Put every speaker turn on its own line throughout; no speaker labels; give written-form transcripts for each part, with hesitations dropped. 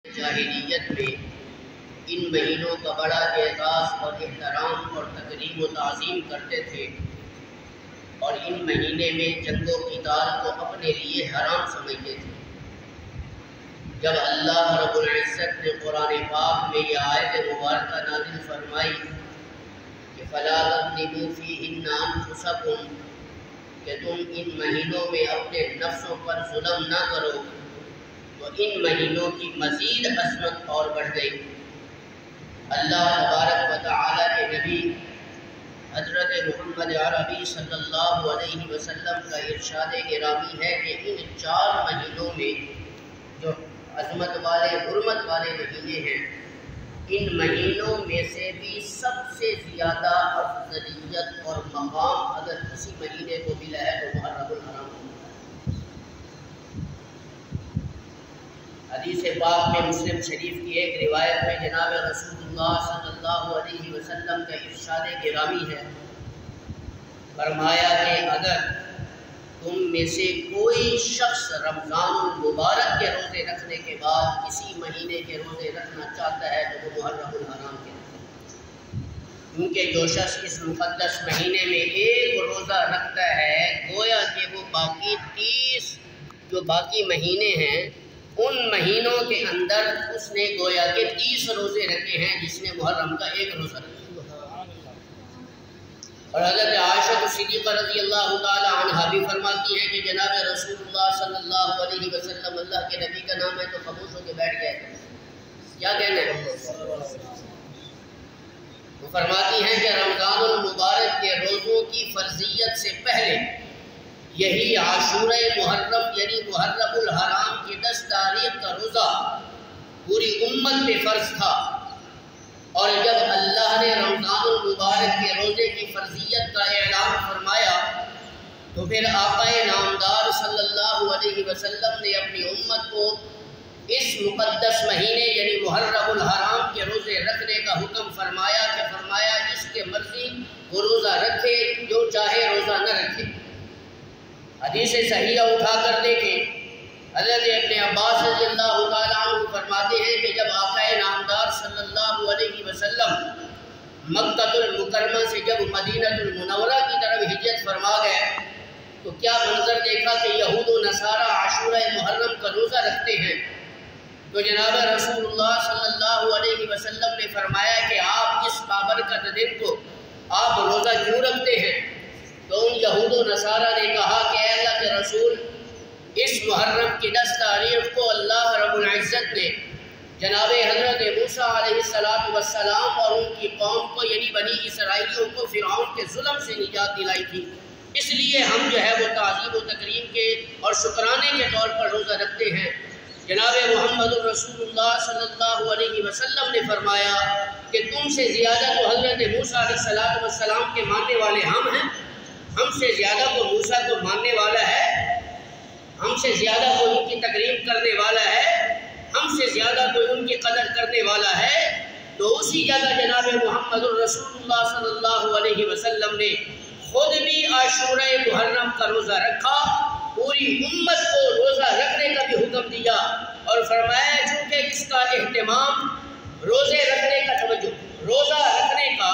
جاہلیت میں ان مہینوں کا بڑا اعزاز اور احترام اور تکریم و تعظیم کرتے تھے اور ان مہینے میں جنگ و قتال کو اپنے لیے حرام سمجھتے تھے۔ جب اللہ رب العزت نے قرآن پاک میں یہ آیت مبارکہ نازل فرمائی کہ فَلَا تَظْلِمُوا فِيهِنَّ أَنفُسَكُمْ، کہ تم ان مہینوں میں اپنے نفسوں پر ظلم نہ کرو، تو ان مہینوں کی مزید عظمت اور بڑھ گئی۔ اللہ تبارک و تعالیٰ کے نبی حضرت محمد عربی صلی اللہ علیہ وسلم کا ارشاد گرامی ہے کہ ان 4 مہینوں میں جو عظمت والے حرمت والے مہینے ہیں، ان مہینوں میں سے بھی سب سے زیادہ افضلیت اور مقام اگر کسی مہینے کو ملا ہے تو محرم الحرام ہوتا ہے۔ حدیث پاک میں مسلم شریف کی ایک روایت میں جناب رسول اللہ صلی اللہ علیہ وسلم کا ارشاد گرامی ہے، فرمایا کہ اگر تم میں سے کوئی شخص رمضان المبارک کے روزے رکھنے کے بعد کسی مہینے کے روزے رکھنا چاہتا ہے تو وہ محرم الحرام کے رکھے، کیونکہ جو شخص اس مقدس مہینے میں ایک روزہ رکھتا ہے گویا کہ وہ باقی 30 جو باقی مہینے ہیں ان مہینوں کے اندر اس نے گویا کہ 30 روزے رکھے ہیں جس نے محرم کا ایک روزہ رکھا۔ اور حضرت عائشہ صدیقہ رضی اللہ تعالی عنہا بھی فرماتی ہیں کہ جناب رسول اللہ صلی اللہ علیہ وسلم اللہ کے نبی کا نام ہے تو خاموش ہو کے بیٹھ گئے تھے، کیا کہنا ہے؟ وہ فرماتی ہیں کہ رمضان المبارک کے روزوں کی فرضیت سے پہلے یہی عاشورہ محرم یعنی محرم الحرام کی 10 تاریخ کا روزہ پوری امت پہ فرض تھا، اور جب اللہ نے رمضان المبارک کے روزے کی فرضیت کا اعلان فرمایا تو پھر آقا نامدار صلی اللہ علیہ وسلم نے اپنی امت کو اس مقدس مہینے یعنی محرم الحرام کے روزے رکھنے کا حکم فرمایا کہ فرمایا جس کے مرضی وہ روزہ رکھے، جو چاہے روزہ نہ رکھے۔ حدیث صحیحہ اٹھا کر دیکھیں، حضرت ابن عباس رضی اللہ تعالیٰ عنہ فرماتے ہیں کہ جب آقا نامدار صلی اللہ علیہ وسلم مکہ المکرمہ سے جب مدینہ المنورہ کی طرف ہجرت فرما گئے تو کیا منظر دیکھا کہ یہود و نصارہ عاشورہ محرم کا روزہ رکھتے ہیں، تو جناب رسول اللہ صلی اللہ علیہ وسلم نے فرمایا کہ آپ اس بابرکت دن کو آپ روزہ کیوں رکھتے ہیں؟ تو ان یہود و نصارہ نے کہا کہ اے اللہ کے رسول، اس محرم کی 10 تاریخ کو اللہ رب العزت نے جناب حضرت موسیٰ علیہ السلام اور ان کی قوم کو یعنی بنی اسرائیلیوں کو فرعون کے ظلم سے نجات دلائی تھی، اس لیے ہم جو ہے وہ تعظیم و تکریم کے اور شکرانے کے طور پر روزہ رکھتے ہیں۔ جناب محمد رسول اللہ صلی اللہ علیہ وسلم نے فرمایا کہ تم سے زیادہ تو حضرت موسیٰ علیہ السلام کے ماننے والے ہم ہیں، ہم سے زیادہ کو موسیٰ کو ماننے والا ہے، ہم سے زیادہ کوئی ان کی تکریم کرنے والا ہے، ہم سے زیادہ کوئی ان کی قدر کرنے والا ہے۔ تو اسی جگہ جناب محمد الرسول اللہ صلی اللہ علیہ وسلم نے خود بھی عاشورہ محرم کا روزہ رکھا، پوری امت کو روزہ رکھنے کا بھی حکم دیا اور فرمایا چونکہ اس کا اہتمام روزے رکھنے کا توجہ روزہ رکھنے کا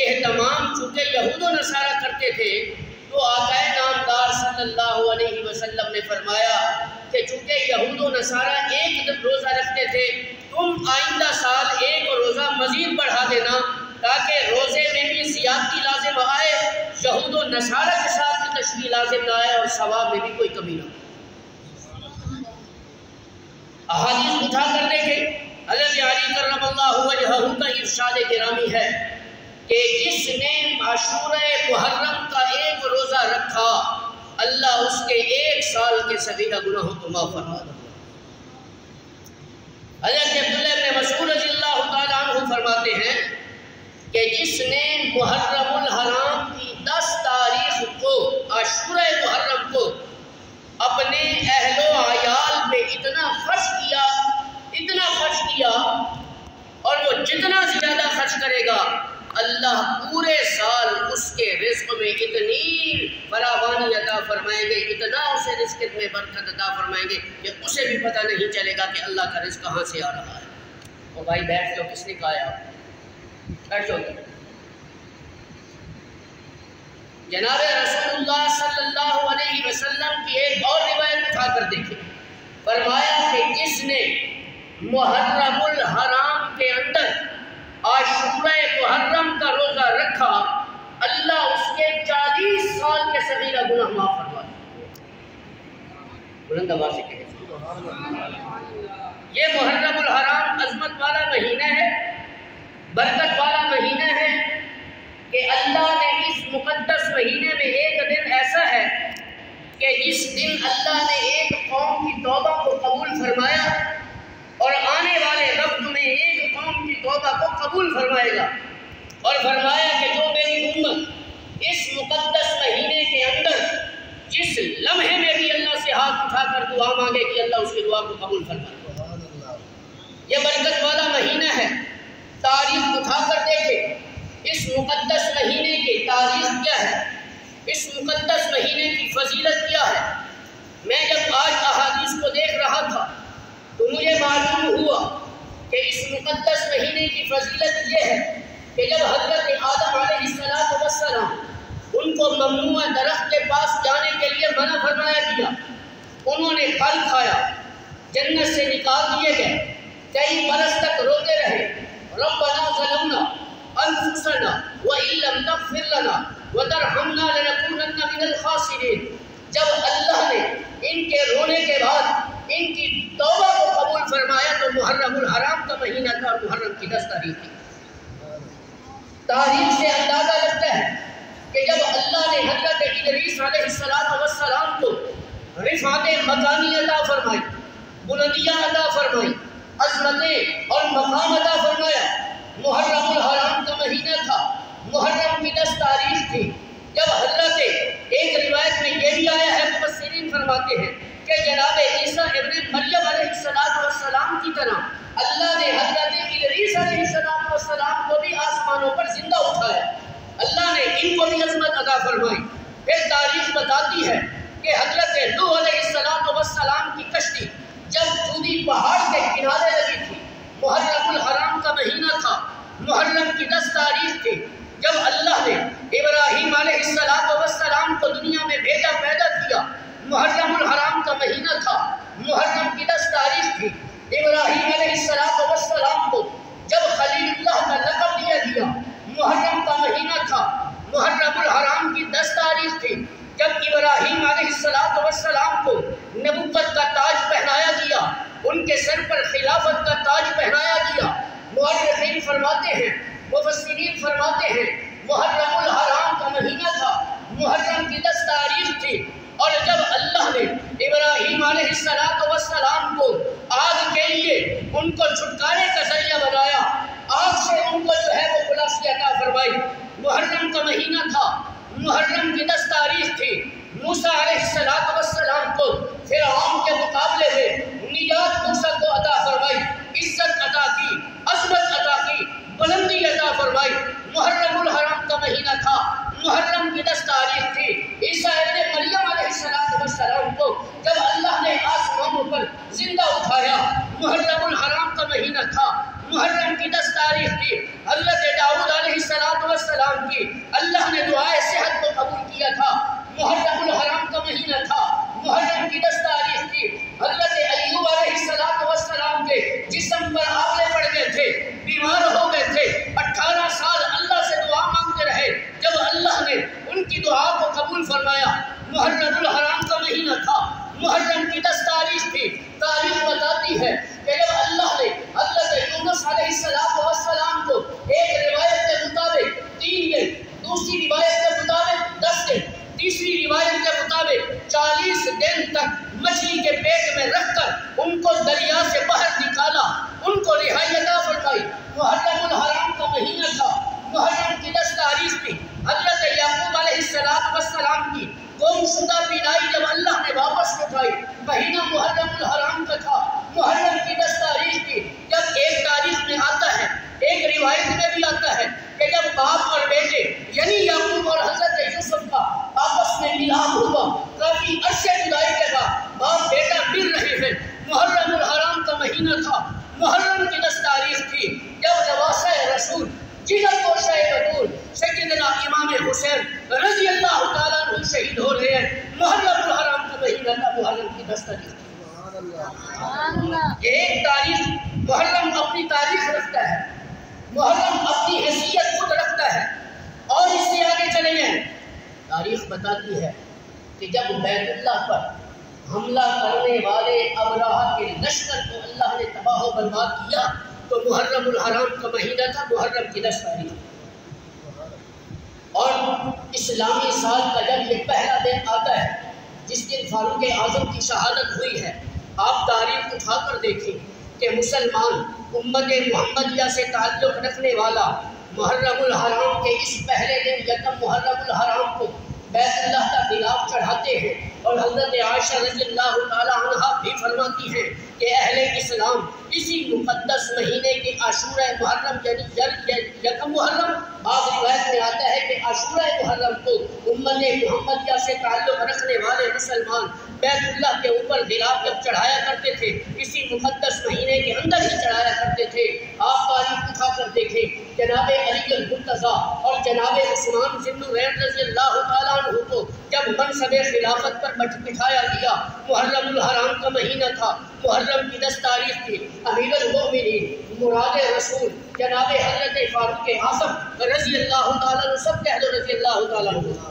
اہتمام چونکہ یہود و نصارہ کرتے تھے تو آقا نامدار صلی اللہ علیہ وسلم نے فرمایا کہ چونکہ یہود و نصارہ ایک روزہ رکھتے تھے، تم آئندہ سال ایک روزہ مزید بڑھا دینا تاکہ روزے میں بھی زیادتی لازم آئے، یہود و نصارہ کے ساتھ بھی تشبیہ لازم نہ آئے اور ثواب میں بھی کوئی کمی نہ ہو۔ احادیث اٹھا کر دیکھیں، حضرت علی کرم اللہ وجہہ کا ارشاد گرامی ہے کہ جس نے عاشورہ محرم کا ایک روزہ رکھا اللہ اس کے 1 سال کے صغیرہ گناہوں کو معاف فرما دے۔ حضرت عبداللہ بن مسعود رضی اللہ تعالیٰ عنہ فرماتے ہیں کہ جس نے محرم الحرام کی 10 تاریخ کو عاشورہ محرم کو اپنے اہل و عیال میں اتنا خرچ کیا اور وہ جتنا زیادہ خرچ کرے گا اللہ پورے سال اس کے رزق میں اتنی فراوانی عطا فرمائیں گے، اتنا اسے رزق میں برکت عطا فرمائیں گے کہ اسے بھی پتہ نہیں چلے گا کہ اللہ کا رزق کہاں سے آ رہا ہے۔ تو بھائی بیٹھ جاؤ، کس نے کہا آپ بیٹھ جاؤ۔ جناب رسول اللہ صلی اللہ علیہ وسلم کی ایک اور روایت اٹھا کر دیکھیں، فرمایا کہ جس نے محرم الحرام کے اندر عاشورہ محرم کا روزہ رکھا، اللہ اس کے 40 سال کے صغیرہ گناہ معاف فرما دے۔ بلند آواز سے کہے یہ محرم الحرام عظمت والا مہینہ ہے، برکت والا مہینہ ہے کہ اللہ نے اس مقدس مہینے میں ایک دن ایسا ہے کہ جس دن اللہ نے ایک قوم کی توبہ کو قبول فرمایا اور آنے والے وقت میں ایک قوم کی توبہ کو قبول فرمائے گا، اور فرمایا کہ جو میری امت اس مقدس مہینے کے اندر جس لمحے میں بھی اللہ سے ہاتھ اٹھا کر دعا مانگے کہ اللہ اس کی دعا کو قبول فرمائے۔ یہ برکت والا مہینہ ہے، تاریخ اٹھا کر دیکھیں اس مقدس مہینے کی تاریخ کیا ہے، اس مقدس مہینے کی فضیلت کیا ہے۔ میں جب آج احادیث کو دیکھ رہا تھا تو مجھے معلوم ہوا کہ اس مقدس مہینے کی فضیلت یہ ہے کہ جب حضرت آدم علیہ السلام ان کو ممنوع درخت کے پاس جانے کے لیے منع فرمایا گیا، انہوں نے پھل کھایا، جنت سے نکال دیے گئے، کئی برس تک روتے رہے، ربنا ظلمنا انفسنا وان لم تغفر لنا وترحمنا لنكونن من الخاسرین۔ جب اللہ نے ان کے رونے کے بعد ان کی توبہ کو قبول فرمایا تو محرم الحرام کا مہینہ تھا اور محرم کی 10 تاریخ تھی۔ تاریخ سے اندازہ لگتا ہے کہ جب اللہ نے حضرت ادریس علیہ السلام کو رفعت مکانی عطا فرمائی، بلندیاں عطا فرمائی، عظمتیں اور مقام عطا فرمایا، محرم الحرام کا مہینہ تھا، محرم کی 10 تاریخ تھی۔ جب حضرت ایک روایت میں یہ بھی آیا ہے، مفسرین فرماتے ہیں کہ جناب عیسیٰ ابن مریم علیہ السلام کی طرح اللہ نے حضرت ادریس علیہ السلام کو بھی آسمانوں پر زندہ اٹھایا، اللہ نے ان کو بھی عظمت عطا فرمائی۔ پھر تاریخ بتاتی ہے کہ حضرت نوح علیہ السلام کی کشتی جب جودی پہاڑ کے کنارے لگی تھی، محرم الحرام کا مہینہ تھا، محرم کی 10 تاریخ تھی، جب اللہ نے ابراہیم علیہ السلام کو دنیا میں بھیجا، پیدا کیا، محرم الحرام کا مہینہ تھا، محرم کی 10 تاریخ تھی۔ ابراہیم علیہ السلام کو جب خلیل اللہ کا لقب دیا گیا، محرم کا مہینہ تھا، محرم الحرام کی 10 تاریخ تھی۔ جب ابراہیم علیہ السلام کو نبوت کا تاج پہنایا گیا، ان کے سر پر خلافت کا تاج پہنایا گیا، مورخین فرماتے ہیں، مفسرین فرماتے ہیں محرم الحرام کا مہینہ تھا، محرم کی 10 تاریخ تھی، اور جب اللہ نے ابراہیم علیہ السلام کو آگ کے لیے ان کو چھٹکارے کا ذریعہ بنایا، آگ سے ان کو جو ہے وہ خلاصی عطا فرمائی، محرم کا مہینہ تھا، محرم کی 10 تاریخ تھی۔ موسیٰ علیہ السلام کو فرعون کے مقابلے میں نجات موسیٰ کو عطا فرمائی، عزت عطا کی، عظمت عطا کی، بلندی عطا فرمائی۔ محرم الحرام کا مہینہ تھا، محرم کی 10 تاریخ تھی۔ عیسیٰ ابن مریم علیہ السلام کو جب اللہ نے آسمانوں پر زندہ اٹھایا، محرم الحرام کا مہینہ تھا، محرم کی 10 تاریخ تھی۔ حضرت داؤد علیہ السلام کی اللہ نے دعائے صحت کو قبول کیا تھا، محرم الحرام کا مہینہ تھا، محرم کی 10 تاریخ تھی۔ حضرت ایوب علیہ السلام کے جسم پر آلے پڑ گئے تھے، بیمار ہو گئے تھے، 18 سال اللہ سے دعا مانگتے رہے، جب اللہ نے ان کی دعا کو قبول فرمایا، محرم الحرام کا مہینہ تھا، محرم کی 10 تاریخ تھی۔ تاریخ بتاتی ہے کہ جب اللہ نے حضرت یونس علیہ السلام کو ایک روایت کے مطابق 3 دن، دوسری روایت کے مطابق 10 دن، تیسری روایت کے مطابق 40 دن تک مچھلی کے پیٹ میں رکھ کر ان کو دریا سے باہر نکالا، ان کو رہائی عطا فرمائی، محرم الحرام کا مہینہ تھا، محرم کی 10 تاریخ تھی۔ حضرت یعقوب علیہ السلام کی قوم شدہ بینائی جب اللہ نے واپس اٹھائی، مہینہ محرم الحرام کا تھا، محرم کی 10 تاریخ تھی۔ جب ایک تاریخ میں آتا ہے، ایک روایت میں بھی آتا ہے کہ جب محرم کی 10 تاریخ تھی جب نواسہ رسول جگر گوشہ بطول سیدنا امام حسین رضی اللہ تعالیٰ عنہ شہید ہو رہے ہیں۔ محرم الحرام کا مہینہ تھا، محرم کی 10 تاریخ تھی۔ ایک تاریخ محرم اپنی تاریخ رکھتا ہے، محرم اپنی حیثیت خود رکھتا ہے، اور اس سے آگے چلے جائیں۔ تاریخ بتاتی ہے کہ جب بیت اللہ پر حملہ کرنے والے ابراہ کے لشکر کو اللہ نے تباہ و برباد کیا تو محرم الحرام کا مہینہ تھا، محرم کی 10 تاریخ۔ اور اسلامی سال کا جب یہ پہلا دن آتا ہے جس دن فاروق اعظم کی شہادت ہوئی ہے، آپ تاریخ اٹھا کر دیکھیں کہ مسلمان امت محمدیہ سے تعلق رکھنے والا محرم الحرام کے اس پہلے دن یکم محرم الحرام کو بیت اللہ کا غلاف چڑھاتے ہیں، اور حضرت عائشہ رضی اللہ تعالیٰ عنہ بھی فرماتی ہیں کہ اہل اسلام اسی مقدس مہینے کے عاشورہ محرم یعنی یکم محرم، بعض روایت میں آتا ہے کہ عاشورہ محرم کو امت محمدیہ سے تعلق رکھنے والے مسلمان بیت اللہ کے اوپر غلاف جب چڑھایا کرتے تھے اسی مقدس مہینے کے اندر ہی چڑھایا کرتے تھے۔ آپ تاریخ اٹھا کر دیکھیں، جناب علی المرتضیٰ اور جناب عثمان ذی النورین رضی اللہ تعالیٰ عنہ کو جب منصب خلافت پر بٹھایا گیا، محرم الحرام کا مہینہ تھا، محرم کی 10 تاریخ تھی۔ امیر المؤمنین مراد رسول جناب حضرت فاروق اعظم رضی اللہ تعالیٰ عنہ، سب کہہ دو رضی اللہ تعالیٰ عنہ،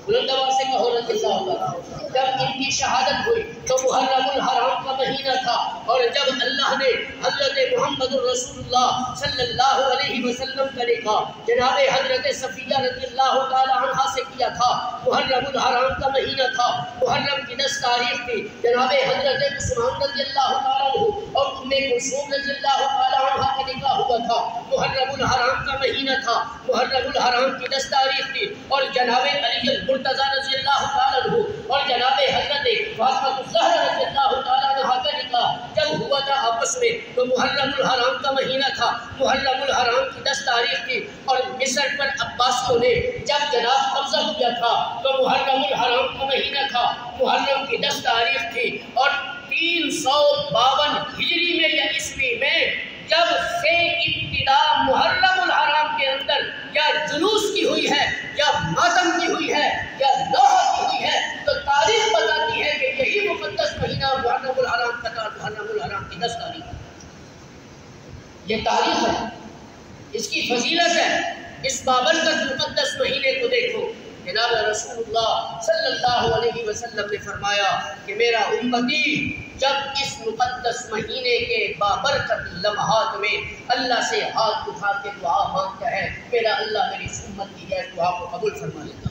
بلند آواز سے کہو رضی اللہ تعالیٰ عنہ، جب ان کی شہادت ہوئی تو محرم الحرام کا مہینہ تھا، اور جب اللہ نے حضرت محمد رسول اللہ صلی اللہ علیہ وسلم کا نکاح جناب حضرت صفیہ رضی اللہ تعالی عنہا سے کیا تھا، محرم الحرام کا مہینہ تھا، محرم کی 10 تاریخ تھی، جناب حضرت عثمان رضی اللہ تعالی عنہ اور ام کلثوم رضی اللہ تعالی عنہا کا نکاح ہوا تھا، محرم الحرام کا مہینہ تھا، محرم الحرام کی 10 تاریخ تھی، اور جناب علی المرتضیٰ رضی اللہ تعالی عنہ اور جناب حضرت فاطمہ الزہرا رضی اللہ تعالی عنہا کا نکاح جب ہوا تھا آپس میں تو محرم الحرام کا مہینہ تھا، محرم الحرام کی 10 تاریخ تھی، اور مصر پر عباسیوں نے جب جناب قبضہ کیا تھا تو محرم الحرام کا مہینہ تھا، محرم کی 10 تاریخ تھی، اور 352 ہجری میں یا عیسوی میں جب سے ابتدا محرم الحرام کے اندر یا جلوس کی ہوئی ہے یا ماتم کی ہوئی ہے یا لوح کی ہوئی ہے تو تاریخ بتاتی ہے کہ یہی مقدس مہینہ محرم الحرام کا تھا، محرم الحرام کی 10 تاریخ۔ یہ تاریخ ہے، اس کی فضیلت ہے، اس بابرکت مقدس مہینے کو دیکھو۔ جناب رسول اللہ صلی اللہ علیہ وسلم نے فرمایا کہ میرا امتی جب اس مقدس مہینے کے بابرکت لمحات میں اللہ سے ہاتھ اٹھا کے دعا مانگتا ہے، میرا اللہ میری امت کی دعا کو قبول فرما لیتا ہے۔